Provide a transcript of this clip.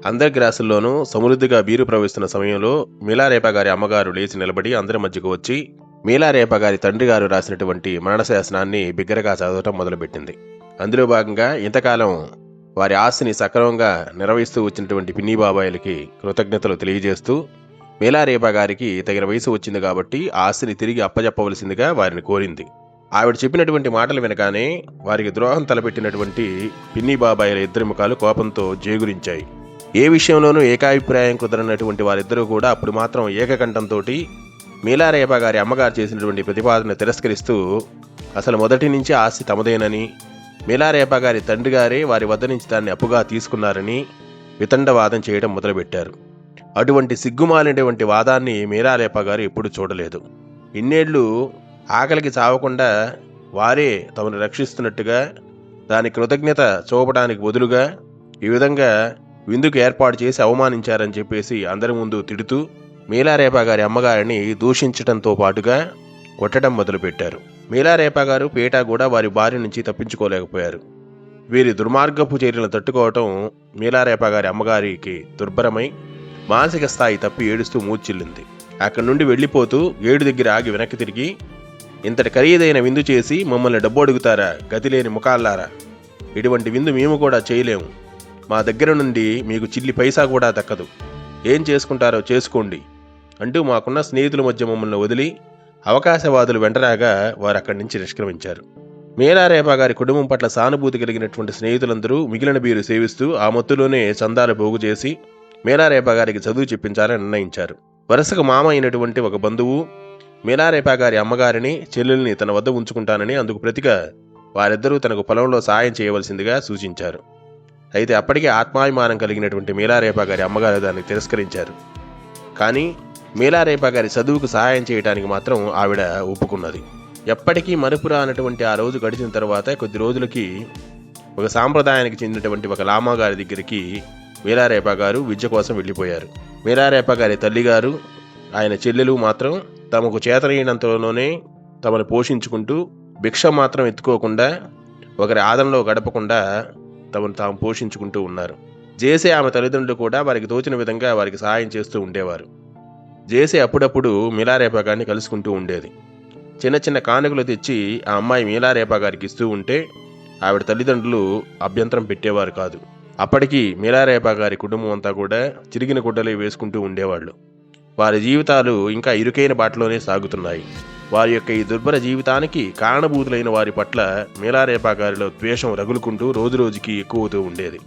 అందరి గ్రాసుల్లోనూ సమృద్ధిగా బీరు ప్రవహిస్తున్న సమయంలో మీలారేప గారి అమ్మగారు లేచి నిలబడి అందరి మధ్యకు వచ్చి మీలారేప గారి తండ్రి గారు రాసినటువంటి మరణ శాసనాన్ని బిగ్గరగా చదవటం మొదలుపెట్టింది. అందులో భాగంగా ఇంతకాలం వారి ఆస్తిని సక్రమంగా నిర్వహిస్తూ వచ్చినటువంటి పిన్ని బాబాయిలకి కృతజ్ఞతలు తెలియజేస్తూ మీలారేప గారికి తగిన వయసు వచ్చింది కాబట్టి ఆస్తిని తిరిగి అప్పజెప్పవలసిందిగా వారిని కోరింది. ఆవిడ చెప్పినటువంటి మాటలు వినగానే వారికి ద్రోహం తలపెట్టినటువంటి పిన్ని బాబాయిల ఇద్దరి ముఖాలు కోపంతో జేగురించాయి. ఏ విషయంలోనూ ఏకాభిప్రాయం కుదరనటువంటి వారిద్దరూ కూడా అప్పుడు మాత్రం ఏకకంఠంతో మీలారేప గారి అమ్మగారు చేసినటువంటి ప్రతిపాదన తిరస్కరిస్తూ అసలు మొదటి నుంచి ఆస్తి తమదేనని, మీలారేప గారి తండ్రి గారే వారి వద్ద నుంచి దాన్ని అప్పుగా తీసుకున్నారని వితండవాదం చేయడం మొదలుపెట్టారు. అటువంటి సిగ్గుమాలినటువంటి వాదాన్ని మీలారేప గారు ఎప్పుడు చూడలేదు. ఇన్నేళ్లు ఆకలికి చావకుండా వారే తమను రక్షిస్తున్నట్టుగా దాని కృతజ్ఞత చూపడానికి బదులుగా ఈ విధంగా విందుకు ఏర్పాటు చేసి అవమానించారని చెప్పేసి అందరి ముందు తిడుతూ మీలారేప గారి అమ్మగారిని దూషించడంతో పాటుగా కొట్టడం మొదలుపెట్టారు. మీలారేప గారు పీట కూడా వారి భార్య నుంచి తప్పించుకోలేకపోయారు. వీరి దుర్మార్గపు చర్యలను తట్టుకోవటం మీలారేప గారి అమ్మగారికి దుర్భరమై మానసిక స్థాయి తప్పి ఏడుస్తూ మూర్చిల్లింది. అక్కడి నుండి వెళ్ళిపోతూ ఏడు దగ్గర ఆగి వెనక్కి తిరిగి, ఇంతటి ఖరీదైన విందు చేసి మమ్మల్ని డబ్బు అడుగుతారా గతిలేని ముఖాల్లారా? ఇటువంటి విందు మేము కూడా చేయలేము. మా దగ్గర నుండి మీకు చిల్లి పైసా కూడా దక్కదు. ఏం చేసుకుంటారో చేసుకోండి అంటూ మాకున్న స్నేహితుల మధ్య మమ్మల్ని వదిలి అవకాశవాదులు వెంటరాగా వారు అక్కడి నుంచి నిష్క్రమించారు. మీలారేప గారి కుటుంబం పట్ల సానుభూతి కలిగినటువంటి స్నేహితులందరూ మిగిలిన బీరు సేవిస్తూ ఆ మొత్తులోనే చందాలు పోగు చేసి మీలారేప గారికి చదువు చెప్పించాలని నిర్ణయించారు. వరుసకు మామ అయినటువంటి ఒక బంధువు మీలారేప గారి అమ్మగారిని చెల్లెల్ని తన వద్ద ఉంచుకుంటానని, అందుకు ప్రతిగా వారిద్దరూ తనకు పొలంలో సాయం చేయవలసిందిగా సూచించారు. అయితే అప్పటికే ఆత్మాభిమానం కలిగినటువంటి మీలారేప గారి అమ్మగారు దాన్ని తిరస్కరించారు. కానీ మీలారేప గారి చదువుకు సహాయం చేయడానికి మాత్రం ఆవిడ ఒప్పుకున్నది. ఎప్పటికీ మరుపురానటువంటి ఆ రోజు గడిచిన తర్వాత కొద్ది రోజులకి ఒక సాంప్రదాయానికి చెందినటువంటి ఒక లామా గారి దగ్గరికి మీలారేప గారు విద్య కోసం వెళ్ళిపోయారు. మీలారేప గారి తల్లిగారు ఆయన చెల్లెలు మాత్రం తమకు చేతనైనంతలోనే తమను పోషించుకుంటూ భిక్ష మాత్రం ఎత్తుకోకుండా, ఒకరి ఆదరణలో గడపకుండా తమను తాము పోషించుకుంటూ ఉన్నారు. జేసే ఆమె తల్లిదండ్రులు కూడా వారికి తోచిన విధంగా వారికి సహాయం చేస్తూ ఉండేవారు. జేసే అప్పుడప్పుడు మీలారేప గారిని కలుసుకుంటూ ఉండేది. చిన్న చిన్న కానుకలు తెచ్చి ఆ అమ్మాయి మీలారేప గారికి ఇస్తూ ఉంటే ఆవిడ తల్లిదండ్రులు అభ్యంతరం పెట్టేవారు కాదు. అప్పటికీ మీలారేప గారి కుటుంబం అంతా కూడా చిరిగిన గుడ్డలే వేసుకుంటూ ఉండేవాళ్ళు. వారి జీవితాలు ఇంకా ఇరుకైన బాటలోనే సాగుతున్నాయి. వారి యొక్క ఈ దుర్భర జీవితానికి కారణభూతులైన వారి పట్ల మీలారేప గారిలో ద్వేషం రగులుకుంటూ రోజురోజుకి ఎక్కువవుతూ ఉండేది.